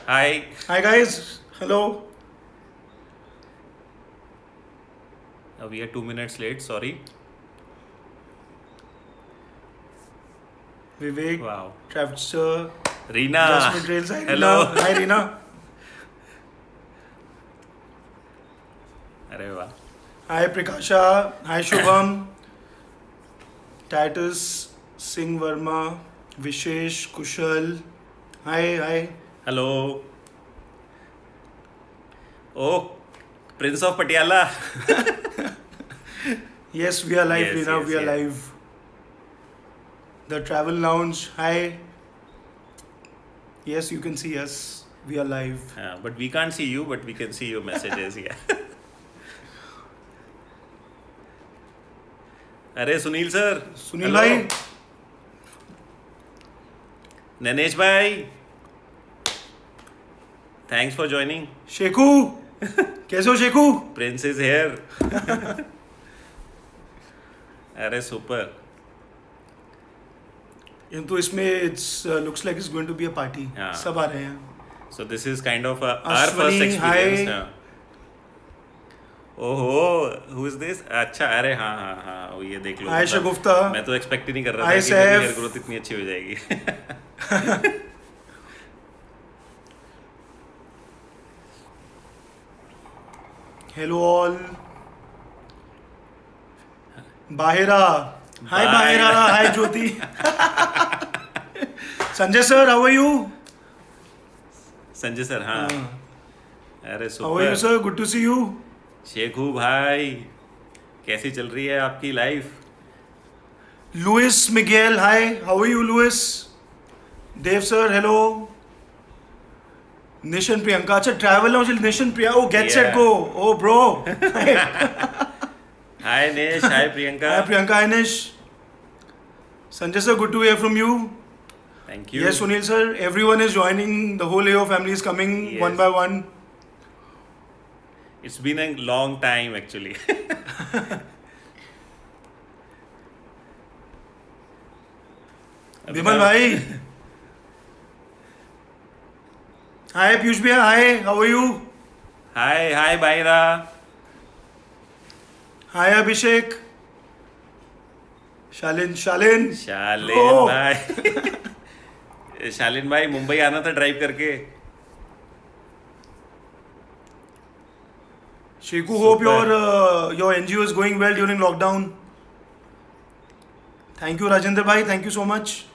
Hi. Hi guys, hello. We are 2 minutes late. Sorry. Vivek, Wow. Travis sir, Reena. Jasmine Trails. Hi Hello. Reena. Hi Reena. अरे वाह. Hi Prakasha. Hi Shubham. Titus, Singh Verma, Vishesh, Kushal. Hi. Hello. Oh, Prince of Patiala. Yes, we are live, Yes, Reena. yes, We are yes. live. The Travel Lounge. Hi. Yes, you can see us. We are live. But we can't see you, but we can see your messages. Yeah. अरे Sunil sir. Sunil hello. भाई. ननेश भाई. Thanks for joining. Shekhu. कैसे हो Shekhu? Prince is here. अरे super. तो इसमें it's looks like it's going to be a party. हाँ. सब आ रहे हैं. So this is kind of our Ashwani, first experience. hi. हाँ. ओहो, who is this? अच्छा, अरे हाँ हाँ हाँ, वो ये देख लो. Hi मतलब Shagufta. मैं तो एक्सपेक्ट ही नहीं कर रहा Hi था कि मेरी Saif. हेयर ग्रोथ इतनी अच्छी हो जाएगी. Hello all. Bahira. Hi Bahira. Hi Jyoti. Sanjay sir, how are you? Sanjay sir. हाँ. अरे How are you super. sir? Good to see you. Shekhu भाई, कैसी चल रही है आपकी life? Luis Miguel, hi. How are you Luis? Dev sir, hello. Nishan Priyanka. अच्छा travel lounge Nishan Priya. Oh, get set Yeah. go. Oh bro. Hi Nesh, hi Priyanka. Hi Priyanka, hi Nish. Sanjay sir, good to hear from you. Thank you. Yes, Sunil sir. Everyone is joining. The whole AO family is coming one Yes. by one. It's been a long time actually. Vimal भाई. Hi Piyush भैया. Hi, how are you? Hi hi Bayra. Hi Abhishek. Shalin. Shalin Oh. भाई. शालिन भाई, मुंबई आना था drive करके. Shiku, hope Super. your NGO is going well during lockdown. Thank you Rajendra bhai. Thank you so much.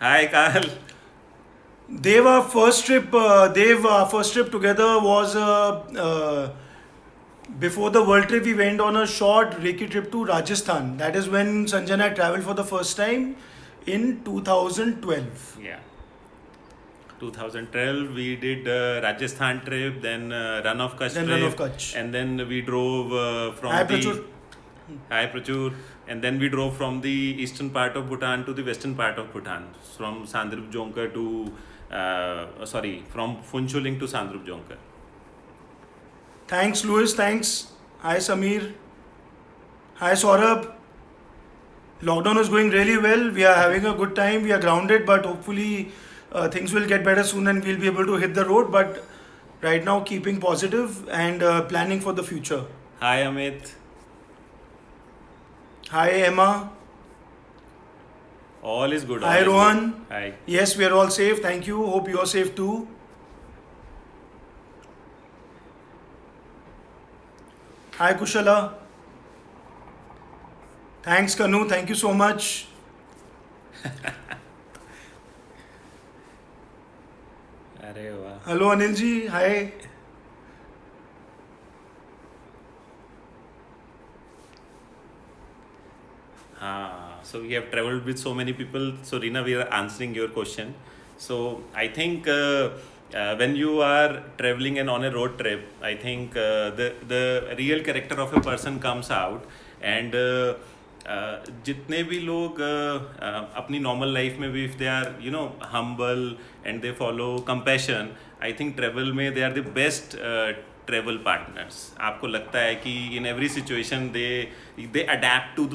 हाय काल. Dev, our first trip. Our first trip together was before the world trip. We went on a short Reiki trip to Rajasthan. That is when Sanjay and I traveled for the first time in 2012. Yeah. 2012 we did Rajasthan trip, then Run of Kutch Then trip, Run of Kutch. and then we drove from Hi, the Prachur. Hi Prachur, and then we drove from the eastern part of Bhutan to the western part of Bhutan, from Sandrup Jonker to from Phunchuling to Sandrup Jonker. Thanks, Louis. Thanks. Hi, Samir. Hi, Saurabh. Lockdown is going really well. We are having a good time. We are grounded, but hopefully things will get better soon and we'll be able to hit the road. But right now, keeping positive and planning for the future. Hi Amit. Hi, Emma. All is good. Hi, all is Rohan. good. Hi. Yes, we are all safe. Thank you. Hope you are safe too. Hi, Kushala. Thanks, Kanu. Thank you so much. अरे वाह. Hello, Anilji. Hi. So we have traveled with so many people. So Reena, we are answering your question. So I think when you are traveling and on a road trip, I think the real character of a person comes out. And जितने भी लोग अपनी normal life में भी if they are humble and they follow compassion, I think travel में they are the best travel partners? आपको लगता है कि in every situation they adapt to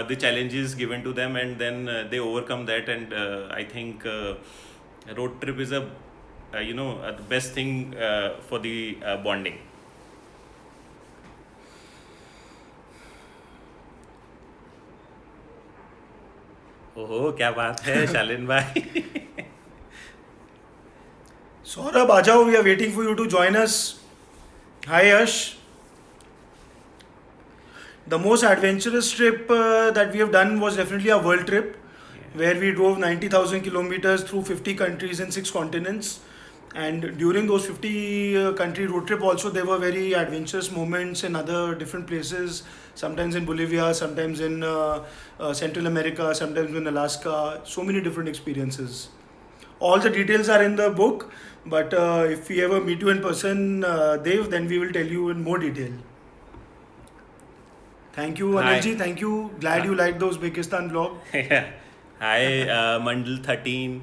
the challenges given to them and then they overcome that, and I think road trip is the best thing for the bonding. ओहो, क्या बात है शालिन भाई. Saurabh, Ajao, we are waiting for you to join us. Hi, Yash. The most adventurous trip that we have done was definitely a world trip, where we drove 90,000 kilometers through 50 countries and 6 continents. And during those 50 country road trip also, there were very adventurous moments in other different places, sometimes in Bolivia, sometimes in Central America, sometimes in Alaska, so many different experiences. All the details are in the book, but if we ever meet you in person, Dev, then we will tell you in more detail. Thank you, Hi. Anilji. Thank you. Glad you liked the Uzbekistan vlog. Hi, Mandal 13.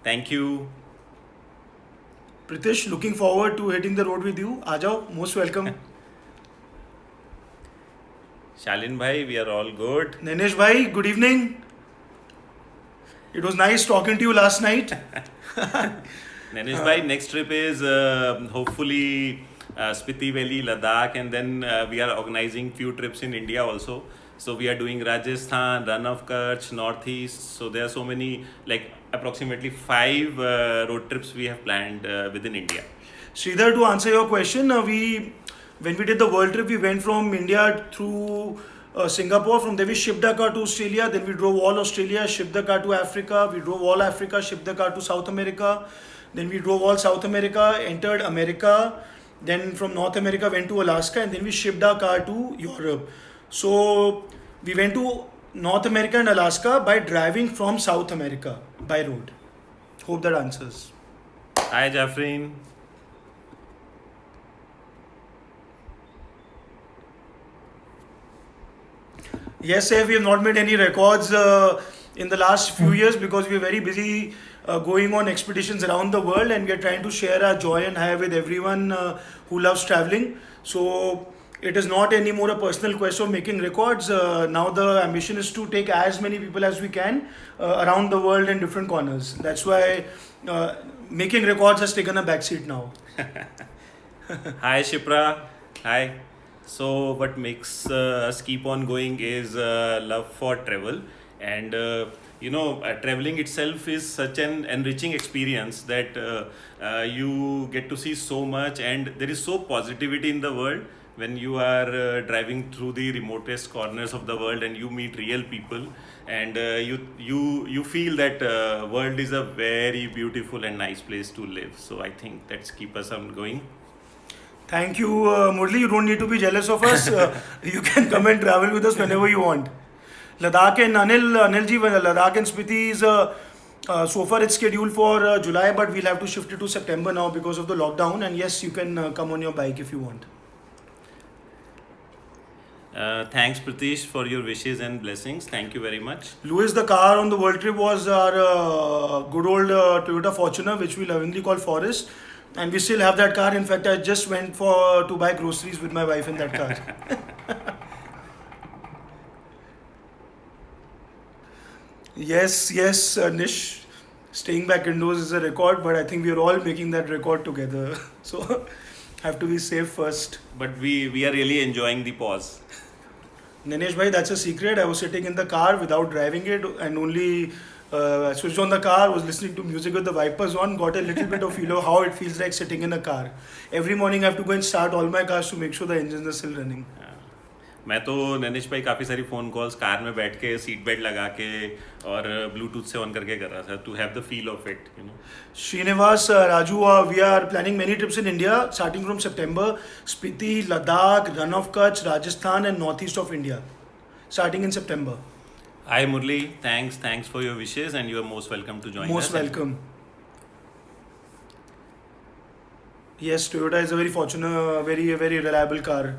Thank you. Pritish, looking forward to hitting the road with you. Ajao, most welcome. Shalin bhai, we are all good. Nanesh bhai, good evening. It was nice talking to you last night. Nanesh bhai, next trip is hopefully Spiti Valley, Ladakh, and then we are organizing few trips in India also. So we are doing Rajasthan, Run of Kutch, Northeast. So there are so many, like approximately 5 road trips we have planned within India. Sridhar, to answer your question, when we did the world trip, we went from India through Singapore. From there, we shipped the car to Australia. Then we drove all Australia, shipped the car to Africa. We drove all Africa, shipped the car to South America. Then we drove all South America, entered America. Then from North America, went to Alaska, and then we shipped our car to Europe. So we went to North America and Alaska by driving from South America by road. Hope that answers. Hi, Jafreen. Yes, sir, we have not made any records in the last few years because we are very busy going on expeditions around the world, and we are trying to share our joy and high with everyone who loves traveling. So it is not anymore a personal quest of making records. Now the ambition is to take as many people as we can around the world in different corners. That's why making records has taken a backseat now. Hi, Shipra. Hi. So what makes us keep on going is love for travel, and traveling itself is such an enriching experience that you get to see so much, and there is so positivity in the world when you are driving through the remotest corners of the world and you meet real people, and you feel that world is a very beautiful and nice place to live. So I think that's keep us on going. Thank you, Murli. You don't need to be jealous of us. You can come and travel with us whenever you want. Ladakh and Anilji, Ladakh and Spiti is so far it's scheduled for July, but we'll have to shift it to September now because of the lockdown. And yes, you can come on your bike if you want. Thanks, Pratish, for your wishes and blessings. Thank you very much. Louis, the car on the world trip was our good old Toyota Fortuner, which we lovingly call Forest. And we still have that car. In fact, I just went to buy groceries with my wife in that car. Yes, Nish. Staying back indoors is a record, but I think we are all making that record together. So, have to be safe first. But we are really enjoying the pause. Nanesh bhai, that's a secret. I was sitting in the car without driving it and only switched on the car, was listening to music with the wipers on, got a little bit of feel of how it feels like sitting in a car. Every morning I have to go and start all my cars to make sure the engines are still running. मैं तो नैनिश भाई काफ़ी सारी phone calls car में बैठ के seat belt लगा के और ब्लूटूथ से ऑन करके कर रहा था to have the feel of it Srinivas, Raju, we are planning many trips in India starting from September. Spiti, Ladakh, Run of Kutch, Rajasthan and northeast of India starting in September. Hi Murli, thanks for your wishes and you are most welcome to join us. Most welcome. Yes, Toyota is a very fortunate, very reliable car.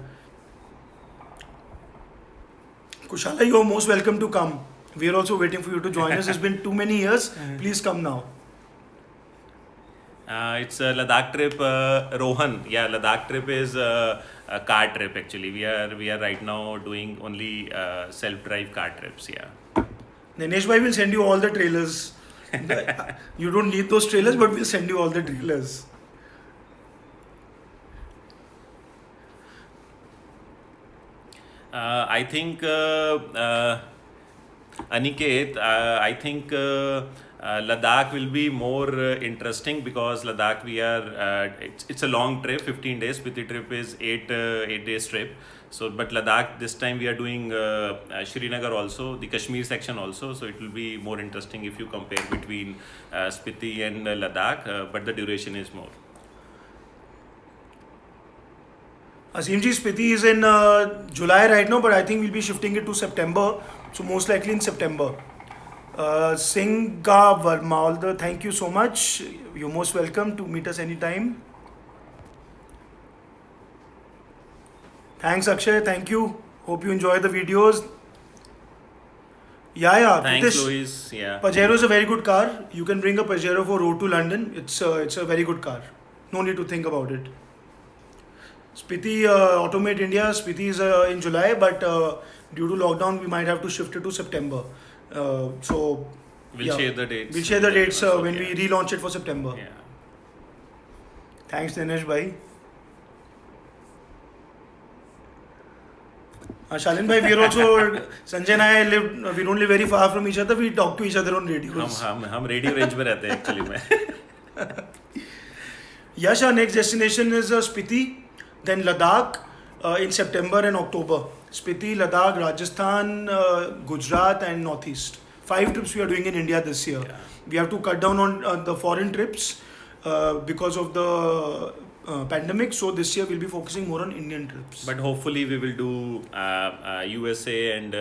Kushala, you are most welcome to come. We are also waiting for you to join us. It's been too many years. Please come now. It's a Ladakh trip, Rohan. Yeah, Ladakh trip is a car trip actually. We are right now doing only self-drive car trips. Yeah. Ninesh bhai will send you all the trailers. You don't need those trailers, but we'll send you all the trailers. I think Aniket, I think Ladakh will be more interesting because Ladakh it's a long trip, 15 days. Spiti trip is 8 days trip. So, but Ladakh this time we are doing Srinagar also, the Kashmir section also. So it will be more interesting if you compare between Spiti and Ladakh, but the duration is more. Asim ji, Spiti is in July right now, but I think we'll be shifting it to September. So most likely in September. Singha Varma, thank you so much. You're most welcome to meet us anytime. Thanks Akshay, thank you. Hope you enjoy the videos. Yeah, Thanks, Pritish. Louis. Yeah. Pajero is a very good car. You can bring a Pajero for road to London. It's a very good car. No need to think about it. Spiti Automate India. Spiti is in July, but due to lockdown, we might have to shift it to September. So We'll share the dates. We'll share the dates when Yeah. we relaunch it for September. Yeah. Thanks, Dinesh bhai. Shalin bhai, we are also Sanjay and I live. We don't live very far from each other. We talk to each other on radios. हम radio range में रहते हैं actually में. Yash, our next destination is Spiti, then Ladakh in September and October. Spiti, Ladakh, Rajasthan, Gujarat, and Northeast. 5 trips we are doing in India this year. Yeah. We have to cut down on the foreign trips because of the pandemic. So this year we'll be focusing more on Indian trips. But hopefully we will do USA and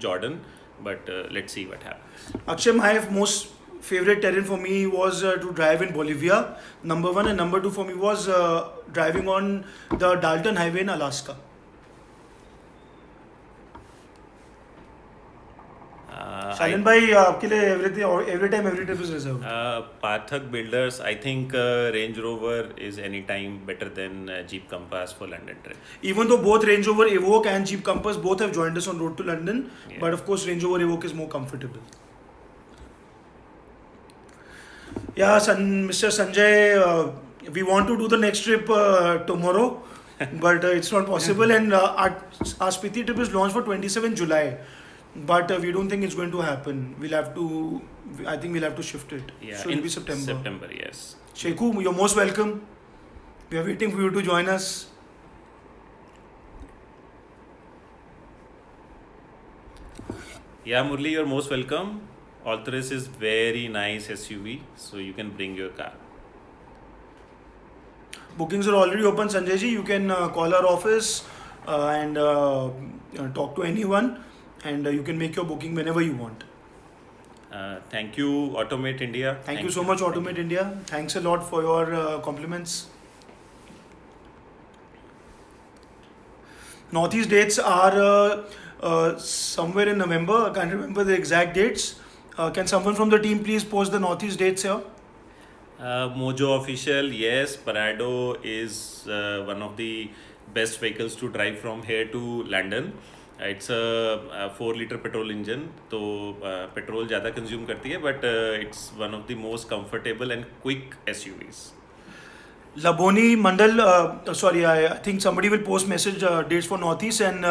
Jordan. But let's see what happens. Akshay, my most favorite terrain for me was to drive in Bolivia, number 1, and number 2 for me was driving on the Dalton Highway in Alaska. Shalin bhai, आपके लिए every time every trip is reserved. Pathak Builders, I think Range Rover is anytime better than Jeep Compass for London trip. Even though both Range Rover Evoque and Jeep Compass both have joined us on road to London, Yeah. but of course Range Rover Evoque is more comfortable. Yeah, Mr. Sanjay, we want to do the next trip tomorrow, but it's not possible. And our Spiti trip is launched for 27 July, but we don't think it's going to happen. I think we'll have to shift it. Yeah, So it'll be September. September, yes. Sheku, you're most welcome. We are waiting for you to join us. Yeah, Murli, you're most welcome. Alturas is very nice SUV, so you can bring your car. Bookings are already open, Sanjay ji. You can call our office and talk to anyone, and you can make your booking whenever you want. Thank you, Automate India. Thank you so much, Automate India. Thanks a lot for your compliments. Northeast dates are somewhere in November. I can't remember the exact dates. Can someone from the team please post the Northeast dates here? Mojo Official, yes, Parado is one of the best vehicles to drive from here to London. It's a 4-liter petrol engine, so petrol ज़्यादा consume करती है, but it's one of the most comfortable and quick SUVs. Laboni Mandal, sorry, I think somebody will post message dates for Northeast, and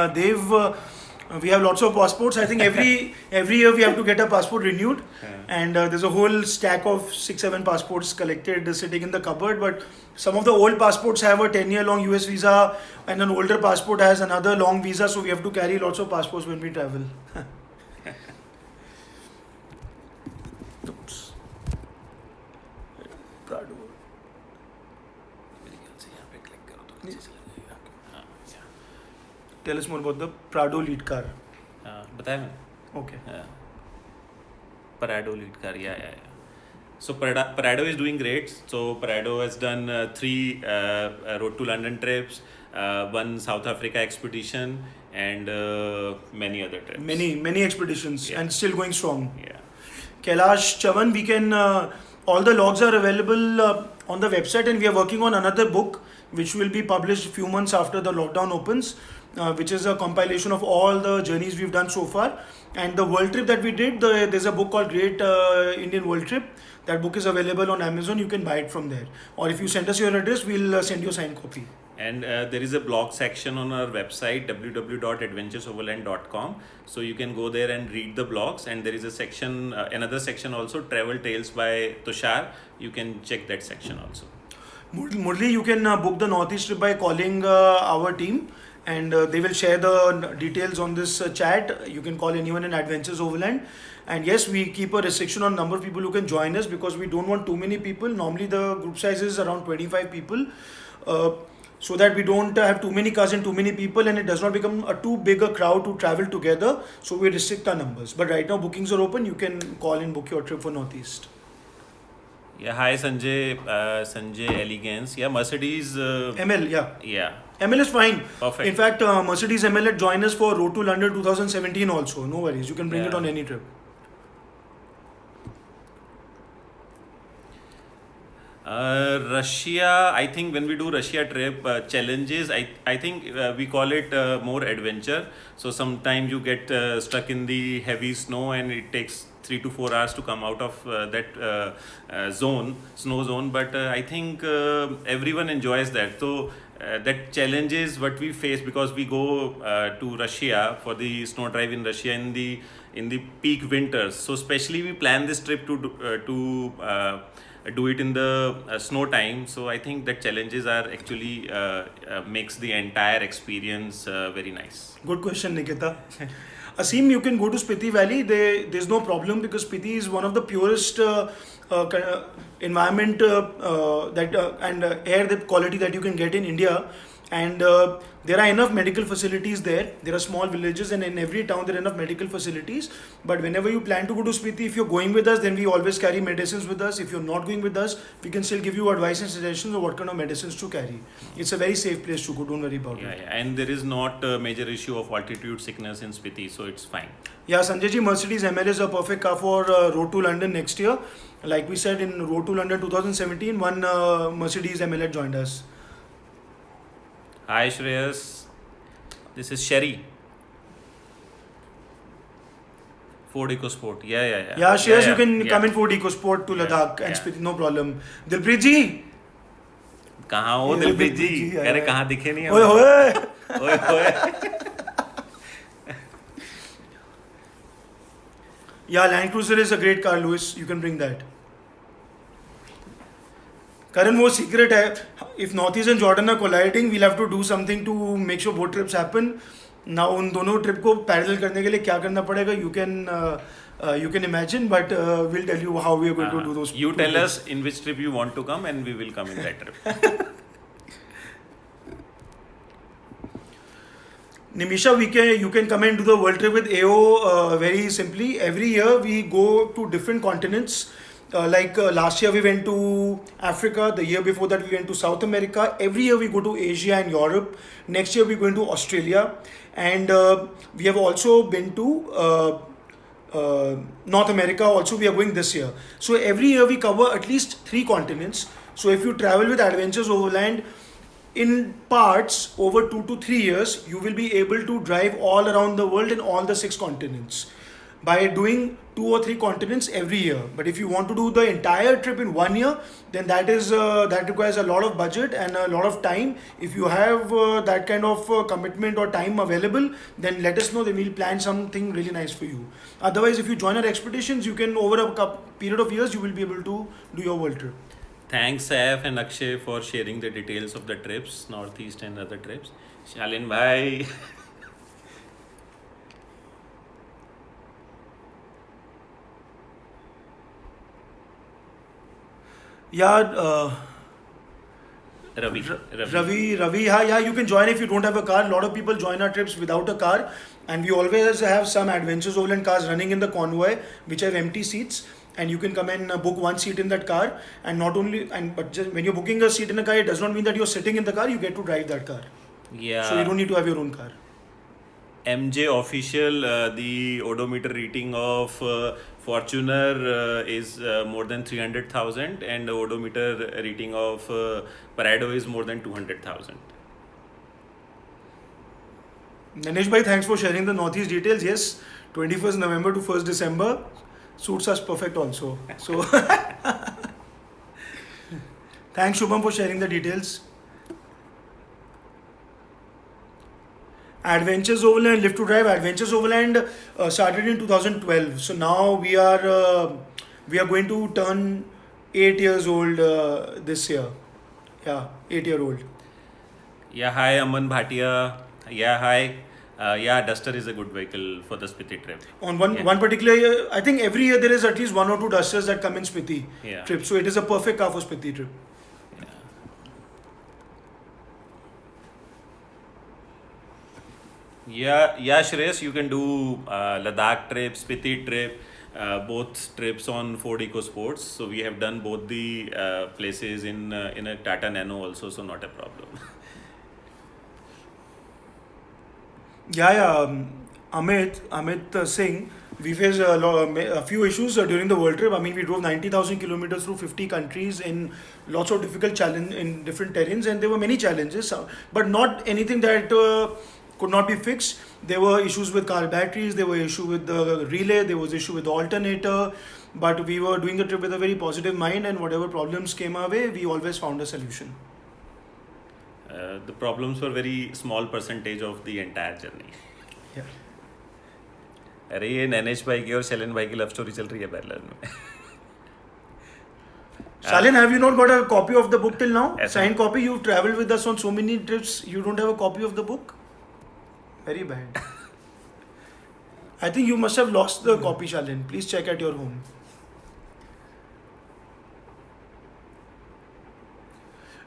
we have lots of passports. I think every year we have to get a passport renewed, and there's a whole stack of 6-7 passports collected sitting in the cupboard. But some of the old passports have a 10-year long US visa, and an older passport has another long visa, so we have to carry lots of passports when we travel. Oops. Prado. Tell us more about the Prado lead car. बताया मैंने? Okay. Parado lead car, yeah. So Parado is doing great. So Parado has done 3 road to London trips, 1 South Africa expedition, and many other trips. Many expeditions, Yeah. and still going strong. Yeah. Kailash Chavan, we can all the logs are available on the website, and we are working on another book which will be published a few months after the lockdown opens, which is a compilation of all the journeys we've done so far. And the world trip that we did, there's a book called Great Indian World Trip. That book is available on Amazon. You can buy it from there. Or if you send us your address, we'll send you a signed copy. And there is a blog section on our website www.adventuresoverland.com, so you can go there and read the blogs. And there is a section, another section also, Travel Tales by Tushar. You can check that section also. Murli, you can book the Northeast trip by calling our team, and they will share the details on this chat. You can call anyone in Adventures Overland. And yes, we keep a restriction on number of people who can join us because we don't want too many people. Normally the group size is around 25 people. So that we don't have too many cars and too many people, and it does not become a too big a crowd to travel together. So we restrict our numbers. But right now bookings are open. You can call and book your trip for Northeast. Yeah, hi Sanjay, Sanjay Elegance. Yeah, Mercedes. ML, yeah. Yeah. ML is fine. Perfect. In fact, Mercedes ML had joined us for Road to London 2017 also. No worries. You can bring it on any trip. Russia, I think when we do Russia trip challenges, I think we call it more adventure. So sometimes you get stuck in the heavy snow and it takes 3 to 4 hours to come out of that snow zone. But I think everyone enjoys that. So that challenge is what we face because we go to Russia for the snow drive in Russia in the peak winters. So especially we plan this trip to do it in the snow time. So I think that challenges are actually makes the entire experience very nice. Good question, Nikita. Asim, you can go to Spiti Valley. There's no problem because Spiti is one of the purest environment and air quality that you can get in India. And there are enough medical facilities there. There are small villages, and in every town there are enough medical facilities. But whenever you plan to go to Spiti, if you're going with us, then we always carry medicines with us. If you're not going with us, we can still give you advice and suggestions of what kind of medicines to carry. It's a very safe place to go. Don't worry about it. Yeah, and there is not a major issue of altitude sickness in Spiti, so it's fine. Yeah, Sanjayji, Mercedes ML is a perfect car for Road to London next year. Like we said, in Road to London 2017, one Mercedes ML had joined us. Hi Shreyas, this is Sherry. Ford EcoSport. Yeah. Yeah, Shreyas, you can come in Ford EcoSport to Ladakh and Spiti, no problem. Dilpreet ji. कहाँ हो दिलप्रीत जी? अरे कहाँ दिखे नहीं? ओए होए. Yeah, Land Cruiser is a great car, Louis. You can bring that. Karan, वो secret है. If Northeast and Jordan are colliding, we'll have to do something to make sure boat trips happen. Now उन दोनों trip को parallel करने के लिए क्या करना पड़ेगा? You can imagine, but we'll tell you how we are going to do those. You tell us in which trip you want to come, and we will come in that trip. Nimisha, you can come and do the world trip with AO very simply. Every year we go to different continents. Last year we went to Africa. The year before that we went to South America. Every year we go to Asia and Europe. Next year we're going to Australia. And we have also been to North America also. We are going this year. So every year we cover at least 3 continents. So if you travel with Adventures Overland, in parts over 2 to 3 years, you will be able to drive all around the world in all the 6 continents by doing 2 or 3 continents every year. But if you want to do the entire trip in 1 year, then that requires a lot of budget and a lot of time. If you have that kind of commitment or time available, then let us know. Then we'll plan something really nice for you. Otherwise, if you join our expeditions, you can over a period of years, you will be able to do your world trip. Thanks Saif and Akshay for sharing the details of the trips, Northeast and other trips. Shalin bhai. Yeah, Ravi. Yeah, you can join if you don't have a car. A lot of people join our trips without a car, and we always have some Adventures Overland cars running in the convoy which have empty seats. And you can come and book 1 seat in that car, and but just when you're booking a seat in a car, it does not mean that you're sitting in the car. You get to drive that car. Yeah. So you don't need to have your own car. MJ official, the odometer reading of Fortuner is more than 300,000, and the odometer reading of Parado is more than 200,000. Nanesh bhai, thanks for sharing the Northeast details. Yes, 21st November to 1st December suits us perfect also. So, thanks Shubham for sharing the details. Adventures Overland, Live to Drive. Adventures Overland started in 2012. So now we are going to turn 8 years old this year. Yeah, 8-year-old. Yeah, hi Aman Bhatia. Yeah, hi. Yeah, Duster is a good vehicle for the Spiti trip. On one Yeah. one particular year, I think every year there is at least 1 or 2 Dusters that come in Spiti Yeah. trip. So it is a perfect car for Spiti trip. Yeah, Shreyas, you can do Ladakh trip, Spiti trip, both trips on Ford EcoSports. So we have done both the places in a Tata Nano also, so not a problem. Yeah. Amit Singh, we faced a few issues during the world trip. I mean, we drove 90,000 kilometers through 50 countries in lots of difficult challenge in different terrains, and there were many challenges, but not anything that could not be fixed. There were issues with car batteries, there were issues with the relay, there was issue with the alternator, but we were doing the trip with a very positive mind, and whatever problems came our way, we always found a solution. The problems were very small percentage of the entire journey. Yeah. अरे ये नैनेश भाई की और Shailene भाई की love story चल रही है पैरेलल में. Shalin, have you not got a copy of the book till now? Yes, Signed copy? You've traveled with us on so many trips, you don't have a copy of the book? Very bad. I think you must have lost the copy, Shalin. Please check at your home.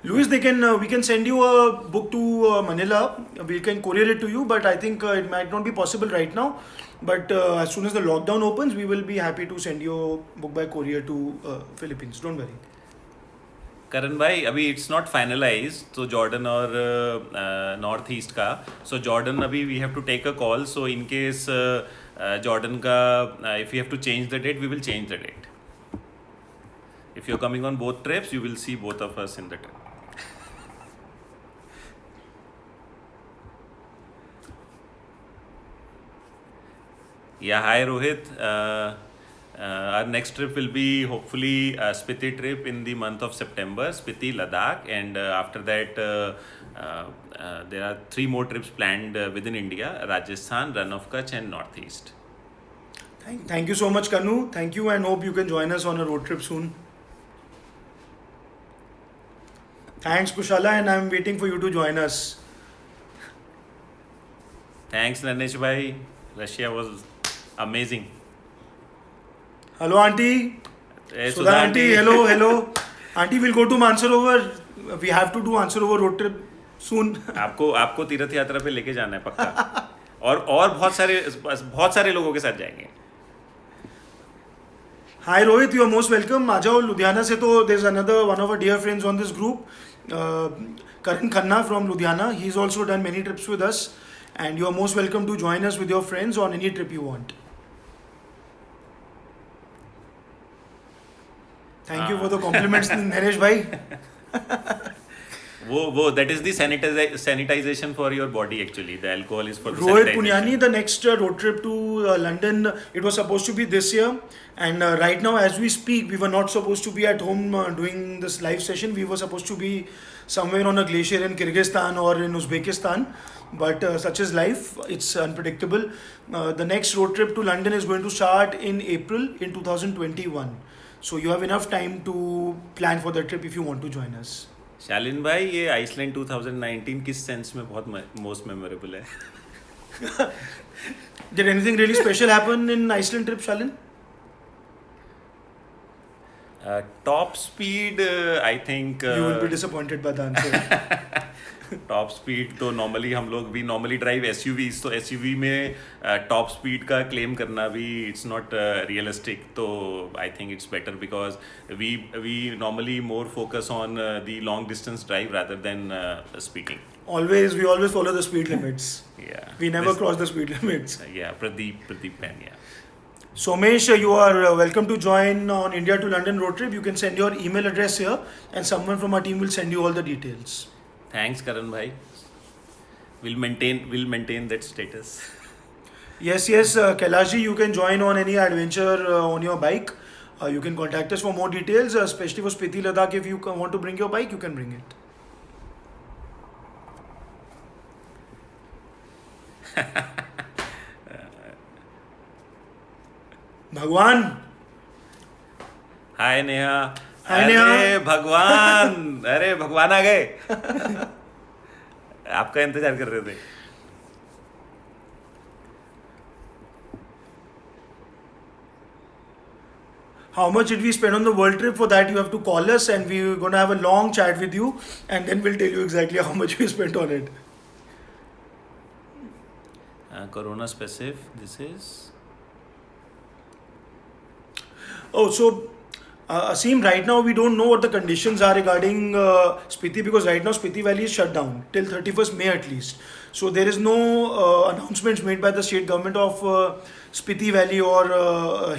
Louis, we can send you a book to Manila. We can courier it to you, but I think it might not be possible right now. But as soon as the lockdown opens, we will be happy to send you a book by courier to Philippines. Don't worry. Karan भाई अभी it's not finalize तो Jordan और north east का so Jordan अभी we have to take a call so in case Jordan का if you have to change the date we will change the date if you are coming on both trips you will see both of us in the trip. Yeah, hi Rohit. Our next trip will be hopefully a Spiti trip in the month of September, Spiti, Ladakh, and after that there are 3 more trips planned within India: Rajasthan, Run of Kutch, and Northeast. Thank you so much, Kanu. Thank you, and hope you can join us on a road trip soon. Thanks, Kushala, and I'm waiting for you to join us. Thanks, Nanesh bhai. Russia was amazing. Hello, Auntie. Hey, Sudha Auntie, hello. Auntie, we'll go to Mansarovar. We have to do Mansarovar road trip soon. आपको तीर्थ यात्रा पे लेके जाना है पक्का. और बहुत सारे लोगों के साथ जाएंगे. Hi Rohit, you are most welcome. आ जाओ लुधियाना से तो there's another one of our dear friends on this group, Karan Khanna from Ludhiana. He's also done many trips with us, and you are most welcome to join us with your friends on any trip you want. Thank you for the compliments, Naresh bhai. वो that is the sanitization for your body actually. The alcohol is for the Rohit sanitization. Punyani, the next road trip to London, it was supposed to be this year, and right now as we speak, we were not supposed to be at home doing this live session. We were supposed to be somewhere on a glacier in Kyrgyzstan or in Uzbekistan, but such is life. It's unpredictable. The next road trip to London is going to start in April in 2021. So you have enough time to plan for the trip if you want to join us. Shalin भाई ये Iceland 2019 किस sense में बहुत most memorable है? Did anything really special happen in Iceland trip, Shalin? Top speed, I think. You will be disappointed by the answer. Top speed तो normally हम लोग भी नॉर्मली ड्राइव एसयूवीज, तो एसयूवी में टॉप स्पीड का claim करना भी इट्स नॉट रियलिस्टिक. तो I think it's better because we normally more focus on the long distance drive rather than speeding. We always follow the speed limits. Yeah. We never cross the speed limits. Yeah, Pradeep Pen, yeah. Somesh, you are welcome to join on India to London road trip. You can send your email address here, and someone from our team will send you all the details. Thanks, Karan bhai. We'll maintain that status. Yes, Kailash ji, you can join on any adventure on your bike. You can contact us for more details, especially for Spiti Ladakh. If you want to bring your bike, you can bring it. भगवान. हाय नेहा. हाय नेहा. अरे भगवान आ गए. आपका इंतजार कर रहे थे. How much did we spend on the world trip? For that, you have to call us, and we're going to have a long chat with you, and then we'll tell you exactly how much we spent on it. Corona specific. This is. Oh, so Asim, right now we don't know what the conditions are regarding Spiti, because right now Spiti Valley is shut down till 31st May at least. So there is no announcements made by the state government of Spiti Valley or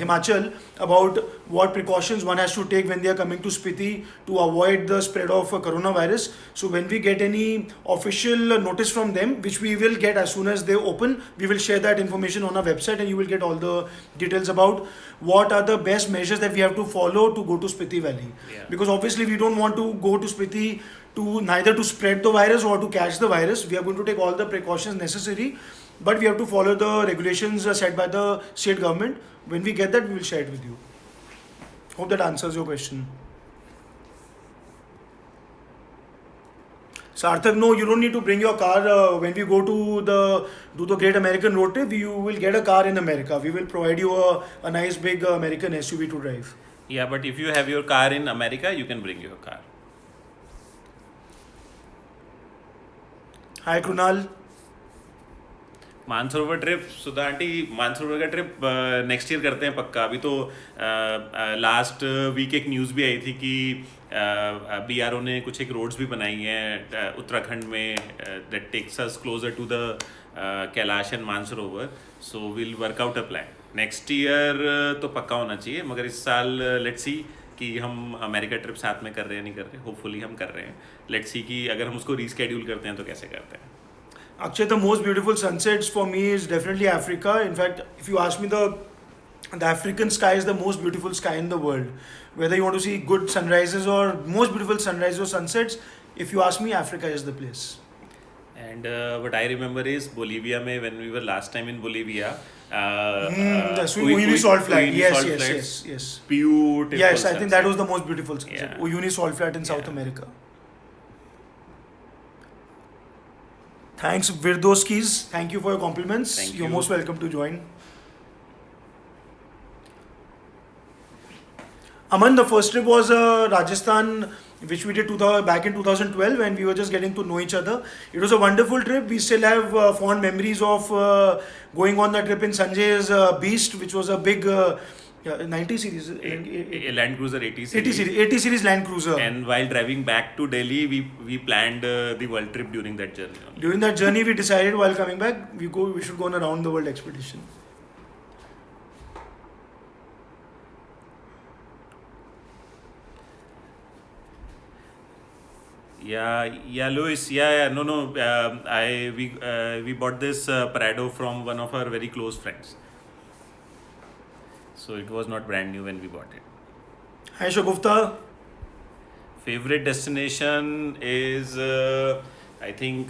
Himachal about what precautions one has to take when they are coming to Spiti to avoid the spread of coronavirus. So when we get any official notice from them, which we will get as soon as they open, we will share that information on our website, and you will get all the details about what are the best measures that we have to follow to go to Spiti Valley. Yeah. Because obviously we don't want to go to Spiti to neither to spread the virus or to catch the virus. We are going to take all the precautions necessary, but we have to follow the regulations set by the state government. When we get that, we will share it with you. Hope that answers your question. Sarthak, no, you don't need to bring your car when we go to do the Great American Road Trip. You will get a car in America. We will provide you a nice big American SUV to drive. Yeah, but if you have your car in America, you can bring your car. Hi, Krunal. Mansarovar trip, Sudha aunty, Mansarovar का trip next year करते हैं पक्का. अभी तो last week एक news भी आई थी कि BRO ने कुछ एक रोड्स भी बनाई हैं उत्तराखंड में that takes us closer to the Kailash and Mansarovar. So will work out a plan. Next year तो पक्का होना चाहिए, मगर इस साल लेट्स सी कि हम अमेरिका ट्रिप साथ में कर रहे हैं नहीं कर रहे. होपफुली हम कर रहे हैं. लेट्स सी कि अगर हम उसको रीस्केड्यूल करते हैं तो कैसे करते हैं. Akshay, the most beautiful sunsets for me is definitely Africa. In fact, if you ask me, the African sky is the most beautiful sky in the world. Whether you want to see good sunrises or most beautiful sunrises or sunsets, if you ask me, Africa is the place. And what I remember is Bolivia mein, when we were last time in Bolivia. Uyuni Salt Flat. Yes. Beautiful. Yes, I think sunset. that was the most beautiful sunset. Yeah. Uyuni Salt Flat in South America. Thanks, Virdoskis. Thank you for your compliments. Thank You're you. most welcome to join. Aman, the first trip was Rajasthan, which we did back in 2012 when we were just getting to know each other. It was a wonderful trip. We still have fond memories of going on that trip in Sanjay's Beast, which was a big 90 series. A Land Cruiser 80 series. 80 series Land Cruiser. And while driving back to Delhi, we planned the world trip during that journey. During that journey, we decided while coming back, we should go on a round the world expedition. Yeah, Louis. No. We bought this Prado from one of our very close friends. So it was not brand new when we bought it. Hi, Shagufta. Favorite destination is I think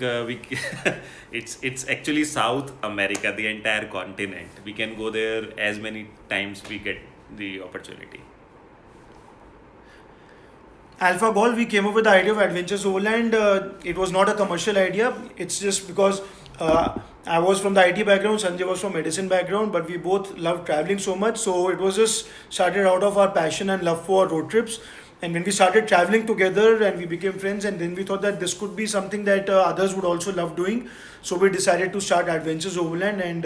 it's actually South America, the entire continent. We can go there as many times we get the opportunity. Alpha Golf, we came up with the idea of Adventures Overland. It was not a commercial idea. It's just because I was from the IT background, Sanjay was from medicine background, but we both loved traveling so much. So it was just started out of our passion and love for road trips. And when we started traveling together and we became friends, and then we thought that this could be something that others would also love doing. So we decided to start Adventures Overland. And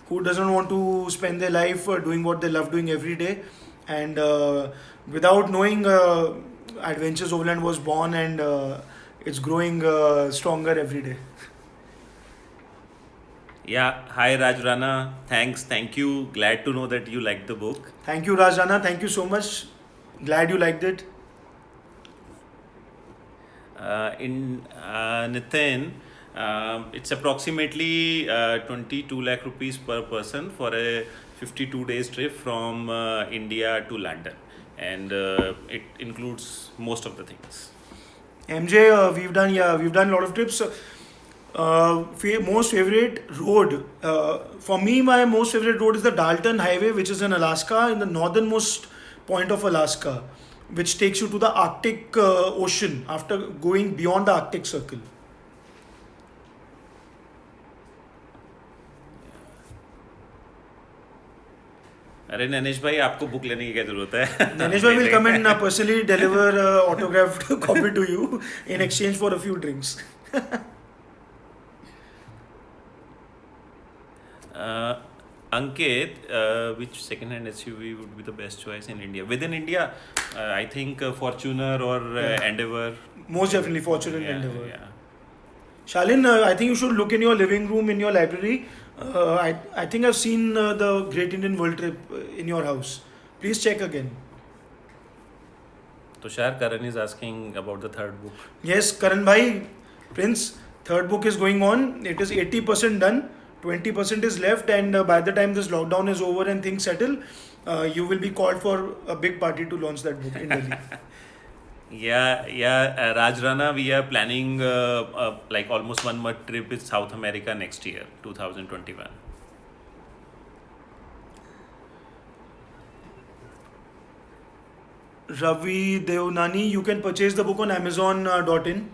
who doesn't want to spend their life doing what they love doing every day? And without knowing, Adventures Overland was born, and it's growing stronger every day. Yeah, hi Raj Rana. Thanks, thank you. Glad to know that you liked the book. Thank you, Rajana. Thank you so much. Glad you liked it. In Nitin, it's approximately 22 lakh rupees per person for a 52 days trip from India to London, and it includes most of the things. MJ, we've done a lot of trips. Most favorite road for me, my most favorite road is the Dalton Highway, which is in Alaska, in the northernmost point of Alaska, which takes you to the Arctic Ocean after going beyond the Arctic Circle. अरे ननेश भाई आपको book लेने की क्या जरूरत है Nanesh bhai will come and personally deliver autographed copy to you in exchange for a few drinks. Ankit, which second-hand SUV would be the best choice in India? Within India, I think Fortuner or Endeavour. Most definitely Fortune and Yeah, Endeavour. yeah. Shalin, I think you should look in your living room, in your library. I think I've seen the Great Indian World Trip in your house. Please check again. Tushar Karan is asking about the third book. Yes, Karan Bhai, Prince, third book is going on. It is 80% done, 20% is left, and by the time this lockdown is over and things settle, you will be called for a big party to launch that book in Delhi. Yeah, Raj Rana, we are planning like almost 1 month trip with South America next year, 2021. Ravi Devnani, you can purchase the book on Amazon.in.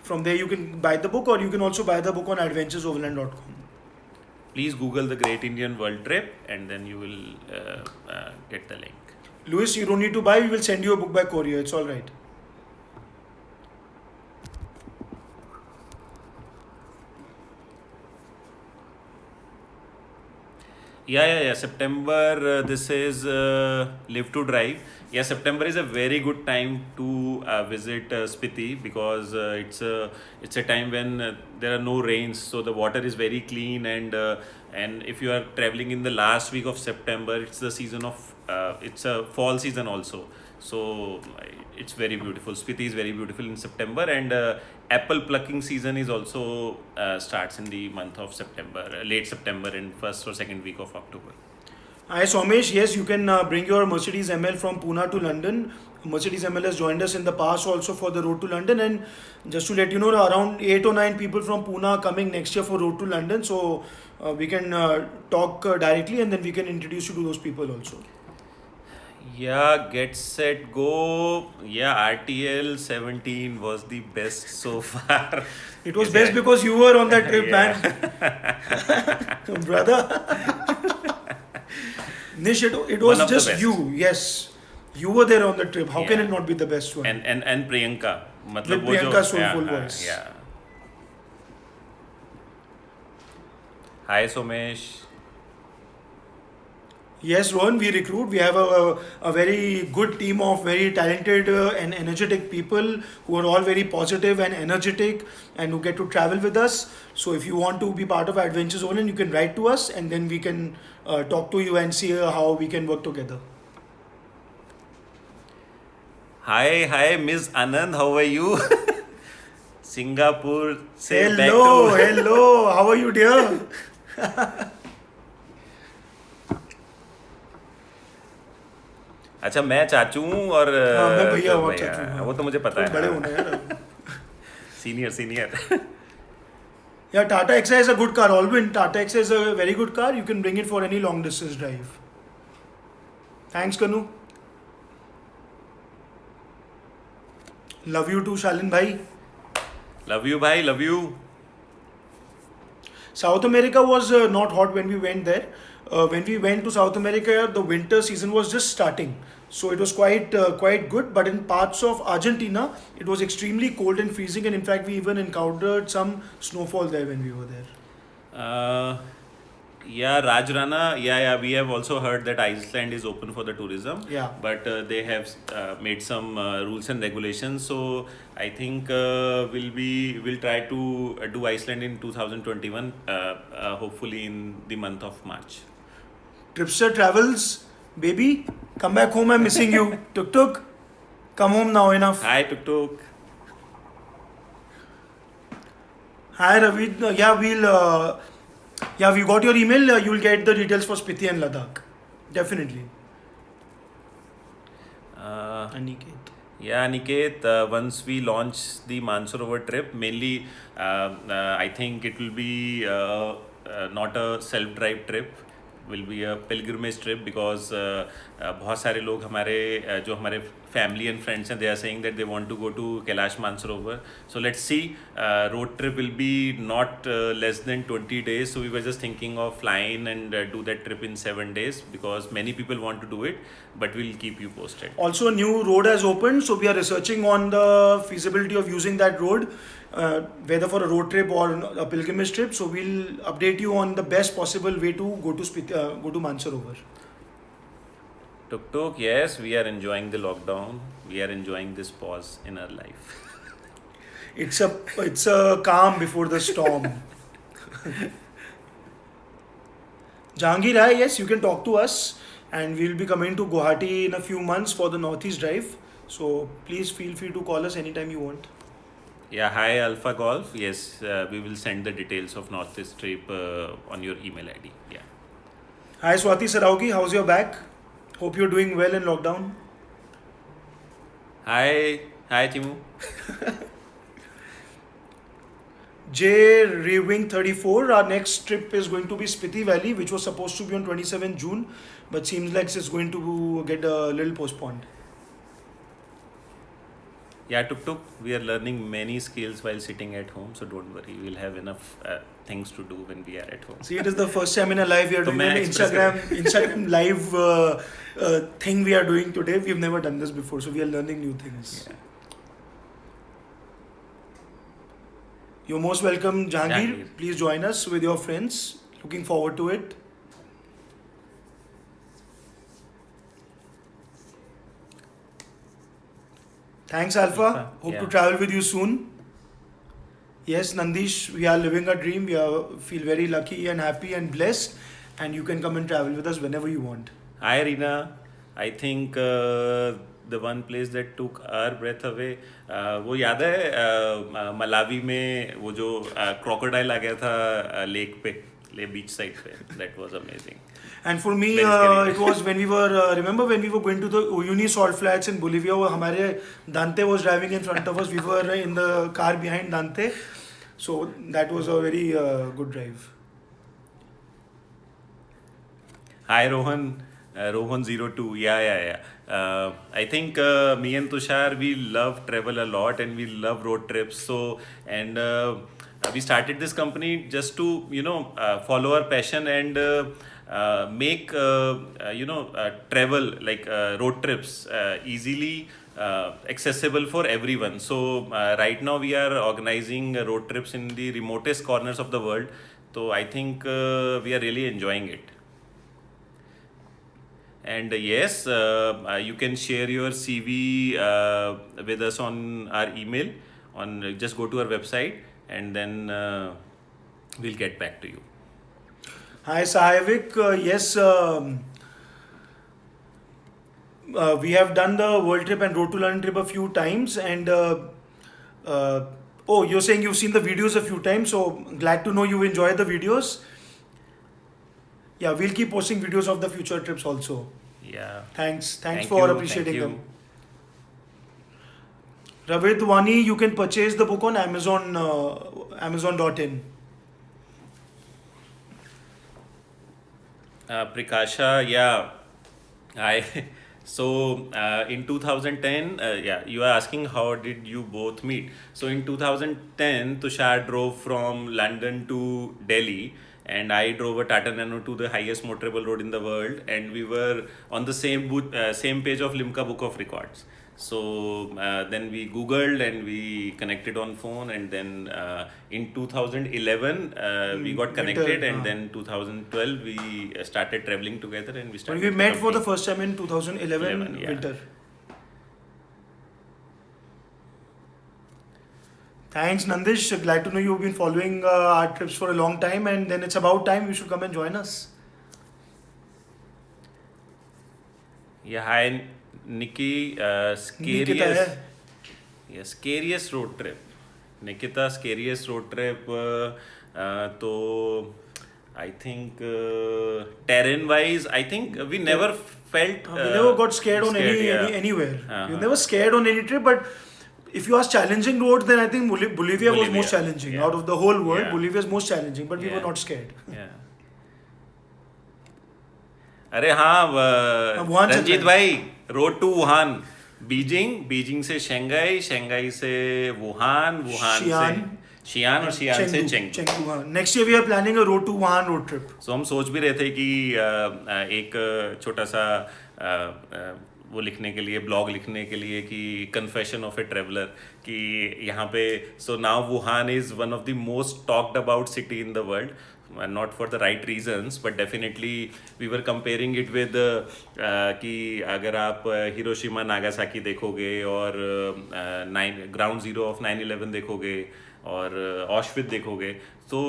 From there, you can buy the book, or you can also buy the book on AdventuresOverland.com. Please Google the Great Indian World Trip and then you will get the link. Louis, you don't need to buy, we will send you a book by courier, it's alright. Yeah. September, this is Live to Drive. Yeah, September is a very good time to visit Spiti because it's a time when there are no rains, so the water is very clean, and if you are traveling in the last week of September, it's the season of it's a fall season also. So it's very beautiful. Spiti is very beautiful in September, and apple plucking season is also starts in the month of September, late September, and first or second week of October. Hi Somesh, yes, you can bring your Mercedes ML from Pune to London. Mercedes ML has joined us in the past also for the Road to London, and just to let you know, around 8 or 9 people from Pune are coming next year for Road to London, so we can talk directly, and then we can introduce you to those people also. Yeah, Get Set Go. Yeah, RTL 17 was the best so far. It was best because you were on that trip, man. Brother. Nish, it was just you. Yes. You were there on the trip. How can it not be the best one? And Priyanka. With Priyanka's soulful voice. Yeah. Hi Somesh. Yes, Rohan, we recruit. We have a very good team of very talented and energetic people who are all very positive and energetic and who get to travel with us. So if you want to be part of Adventures Overland, you can write to us and then we can talk to you and see how we can work together. Hi, Ms. Anand. How are you? Singapore. Hello. How are you, dear? अच्छा मैं चाचू हूँ और मैं भैया हूँ चाचू हूँ। वो तो मुझे पता है बड़े होने यार senior Yeah, Tata Exa is a good car. Alwyn, Tata Exa is a very good car. You can bring it for any long distance drive. Thanks, Kanu. Love you too, Shalin bhai. Love you bhai. South America was not hot when we went there. when we went to South America, the winter season was just starting. So it was quite good. But in parts of Argentina, it was extremely cold and freezing. And in fact, we even encountered some snowfall there when we were there. Uh, yeah, Rajrana. Yeah. We have also heard that Iceland is open for the tourism. Yeah. But they have made some rules and regulations. So I think we'll try to do Iceland in 2021. Hopefully in the month of March. Tripster Travels, baby, come back home. I'm missing you. Tuk Tuk, come home now. Enough. Hi, Tuk Tuk. Hi Ravi. We got your email. You'll get the details for Spiti and Ladakh. Definitely. Aniket. Yeah, Niket, once we launch the Mansarovar trip, mainly I think it will be not a self-drive trip, will be a pilgrimage trip because बहुत सारे लोग हमारे जो हमारे family and friends हैं, they are saying that they want to go to Kailash Mansarovar. So let's see, road trip will be not less than 20 days. So we were just thinking of flying and do that trip in 7 days because many people want to do it, but we'll keep you posted. Also, a new road has opened, so we are researching on the feasibility of using that road, whether for a road trip or a pilgrimage trip. So we'll update you on the best possible way to go to Mansarovar. Tuk Tuk, yes, we are enjoying the lockdown. We are enjoying this pause in our life. It's a calm before the storm. Jahangir, hi, yes, you can talk to us, and we'll be coming to Guwahati in a few months for the Northeast Drive. So please feel free to call us anytime you want. Yeah, hi Alpha Golf. Yes, we will send the details of Northeast trip on your email ID. Yeah. Hi Swati Saraugi, how's your back? Hope you're doing well in lockdown. Hi Timu. J Rewing 34, our next trip is going to be Spiti Valley, which was supposed to be on 27 June, but seems like it's going to get a little postponed. Yeah, Tuk Tuk, we are learning many skills while sitting at home, so don't worry, we'll have enough things to do when we are at home. See, it is the first time in our life we are So doing मैं an express Instagram live thing we are doing today. We've never done this before, so we are learning new things. Yeah. You're most welcome, Jahangir. Jahangir. Please join us with your friends. Looking forward to it. Thanks, Alpha. Hope Yeah. to travel with you soon. Yes, Nandish, we are living a dream. Feel very lucky and happy and blessed. And you can come and travel with us whenever you want. Hi Reena, I think the one place that took our breath away, वो याद है Malawi में वो जो crocodile आ गया था lake पे, beach side पे, that was amazing. And for me, Very scary. it was when we were, remember when we were going to the Uyuni salt flats in Bolivia, हमारे Dante was driving in front of us, we were in the car behind Dante. So that was a very good drive. Hi Rohan, Rohan02. Yeah. I think me and Tushar, we love travel a lot and we love road trips. So, and we started this company just to, follow our passion and make, travel like road trips easily accessible for everyone. So, right now we are organizing road trips in the remotest corners of the world. So, I think we are really enjoying it. And yes, you can share your CV with us on our email. Just go to our website and then we'll get back to you. Hi Sahavik, yes, we have done the world trip and road to London trip a few times, and oh, you're saying you've seen the videos a few times, so glad to know you enjoyed the videos. Yeah, we'll keep posting videos of the future trips also. Yeah. Thanks Thank for you, appreciating thank them. Ravid Wani, you can purchase the book on Amazon, Amazon.in. Prikasha, yeah. So in 2010, you are asking how did you both meet? So in 2010, Tushar drove from London to Delhi, and I drove a Tata Nano to the highest motorable road in the world, and we were on the same page of Limca Book of Records. So then we Googled and we connected on phone, and then in 2011 we got connected, and then 2012 we started traveling together, and we But started. we the met for the company. first time in 2011 11, yeah. winter. Thanks, Nandish. Glad to know you've been following our trips for a long time, and then it's about time you should come and join us. Yeah, hi Nikki. Nikita Scariest. hai. Yeah, scariest road trip. Nikita, scariest road trip. So I think terrain wise, I think we never felt. We never got scared on yeah. anywhere. Uh-huh. We never scared on any trip, but if you ask challenging roads, then I think Bolivia was most challenging. yeah. Out of the whole world, Yeah. Bolivia is most challenging, but we were Yeah. not scared. Yeah. अरे हाँ Wuhan चलते रंजीत हैं। भाई, road to Wuhan, Beijing से Shanghai से Wuhan शियान। से शियान और शियान से चेंगडू. Chengdu, हाँ. Next year we are planning a road to Wuhan road trip. सो हम सोच भी रहे थे कि एक छोटा सा वो लिखने के लिए, ब्लॉग लिखने के लिए, कि कन्फेशन ऑफ ए ट्रेवलर, कि यहाँ पे so now Wuhan is one of the most talked about city in the world, not for the right reasons, but definitely we were comparing it with कि अगर आप हिरोशिमा नागासाकी देखोगे और ground zero of 9/11 देखोगे और ऑशविट देखोगे, तो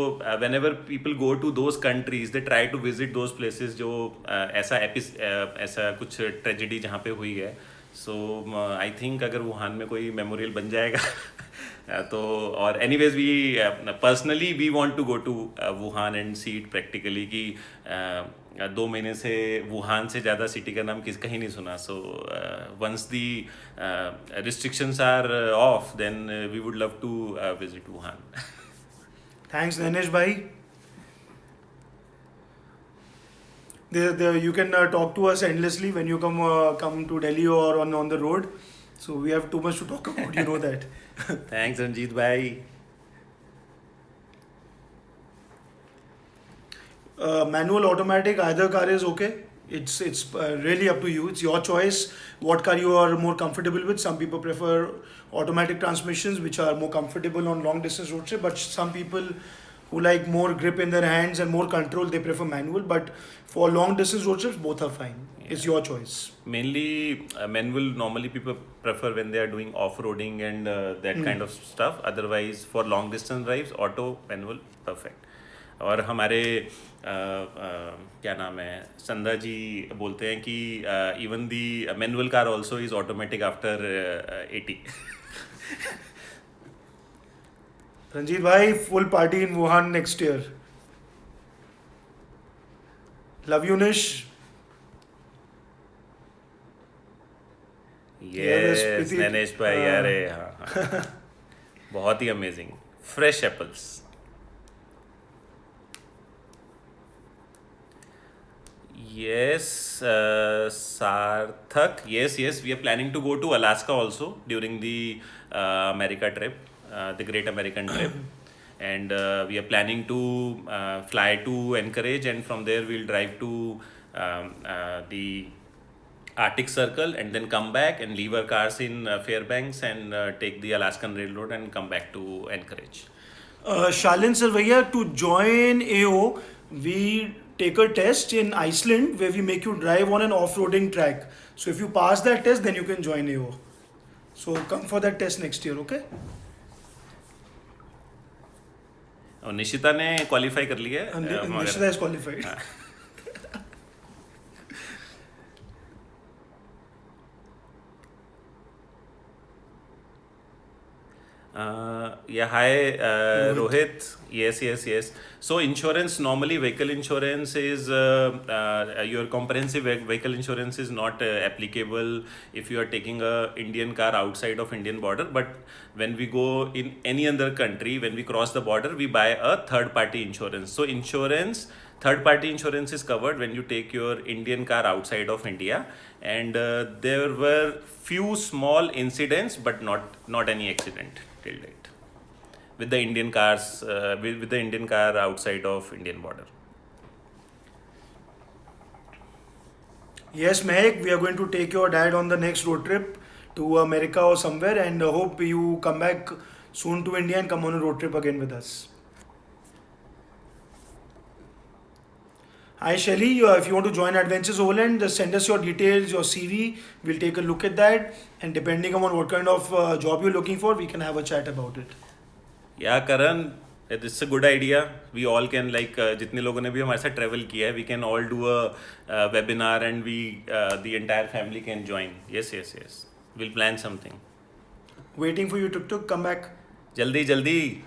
whenever people go to those countries they try to visit those places जो ऐसा कुछ ट्रेजेडी जहाँ पे हुई है. सो आई थिंक अगर वुहान में कोई मेमोरियल बन जाएगा तो, और anyways we personally we want to go to Wuhan and see it practically, कि 2 महीने से वुहान से ज़्यादा सिटी का नाम कहीं नहीं सुना. So once the restrictions are off then we would love to visit Wuhan. Thanks, Nanesh bhai. You can talk to us endlessly when you come to Delhi or on the road. So we have too much to talk about. You know that. Thanks Ranjit bhai. Manual, automatic, either car is okay. It's really up to you. It's your choice. What car you are more comfortable with. Some people prefer automatic transmissions, which are more comfortable on long distance road trip. But some people who like more grip in their hands and more control, they prefer manual. But for long distance road trips, both are fine. Yeah. It's your choice. Mainly manual normally people prefer when they are doing off-roading and that kind of stuff. Otherwise for long distance drives, auto, manual, perfect. और हमारे क्या नाम है, संधा जी बोलते हैं कि even the manual car also is automatic after 80. Ranjit bhai, full party in Wuhan next year. Love you, Nish. Yes Preeti, Nainesh भाई, अरे हाँ बहुत ही amazing, fresh apples. Yes, Sarthak. Yes, we are planning to go to Alaska also during the America trip, the Great American trip, and we are planning to fly to Anchorage, and from there we'll drive to the Arctic Circle, and then come back and leave our cars in Fairbanks and take the Alaskan Railroad and come back to Anchorage. Shalin Sarvaiya, to join AO, we take a test in Iceland where we make you drive on an off-roading track. So if you pass that test, then you can join AO. So come for that test next year, okay? और निशिता ने qualify कर लिया है. Nishita is qualified. Yeah, hi, Rohit. Yes. So insurance, normally vehicle insurance is, your comprehensive vehicle insurance is not applicable if you are taking a Indian car outside of Indian border. But when we go in any other country, when we cross the border, we buy a third party insurance. So third party insurance is covered when you take your Indian car outside of India. And there were few small incidents, but not any accident till date. with the Indian cars, with the Indian car outside of Indian border. Yes, Mehak, we are going to take your dad on the next road trip to America or somewhere, and hope you come back soon to India and come on a road trip again with us. Hi Shelly, if you want to join Adventures Overland, just send us your details, your CV. We'll take a look at that, and depending on what kind of job you're looking for, we can have a chat about it. Yeah, Karan, it's a good idea. We all can like जितने लोगों ने भी हमारे साथ travel किया है, we can all do a webinar and we the entire family can join. Yes, yes, yes. We'll plan something. Waiting for you, Tuk Tuk. Come back. जल्दी जल्दी.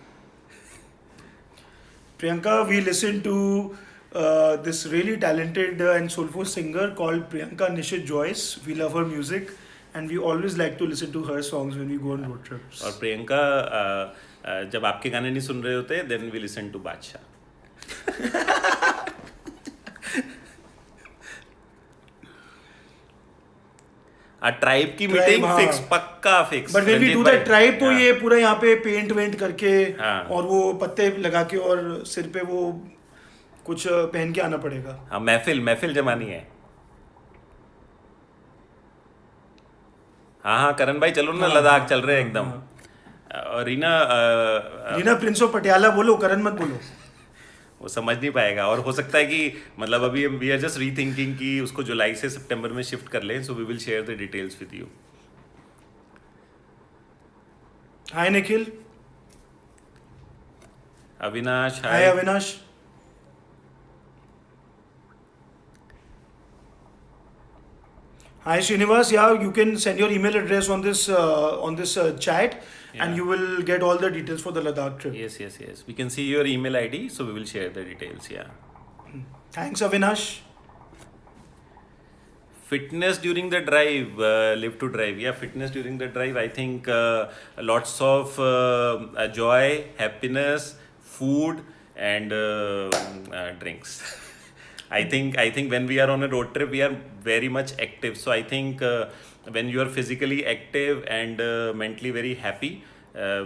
Priyanka, we listened to this really talented and soulful singer called Priyanka Nishit Joyce. We love her music, and we always like to listen to her songs when we go on road trips. और प्रियंका जब आपके गाने नहीं सुन रहे होते, then we listen to Badshah. Tribe की meeting हाँ. Fix, पक्का fix. But when we do that tribe तो हाँ. ये पूरा यहाँ पे पेंट वेंट करके हाँ. और वो पत्ते लगा के और सिर पे वो कुछ पहन के आना पड़ेगा. हाँ, महफिल महफिल जमानी है. हाँ हाँ करण भाई चलो ना, लद्दाख चल रहे हैं एकदम. और रीना प्रिंस ऑफ पटियाला बोलो, करण मत बोलो. वो समझ नहीं पाएगा, और हो सकता है कि मतलब अभी वी आर जस्ट रीथिंकिंग कि उसको जुलाई से सितंबर में शिफ्ट कर लें. So we will share the details with you. Hi Nikhil. Avinash. Hi Avinash. Hi Srinivas, yeah, you can send your email address on this chat, Yeah. and you will get all the details for the Ladakh trip. Yes, yes, yes. We can see your email ID, so we will share the details. Yeah. Thanks Avinash. Fitness during the drive, live to drive. Yeah, fitness during the drive. I think lots of joy, happiness, food, and drinks. I think when we are on a road trip, we are very much active. So I think when you are physically active and mentally very happy,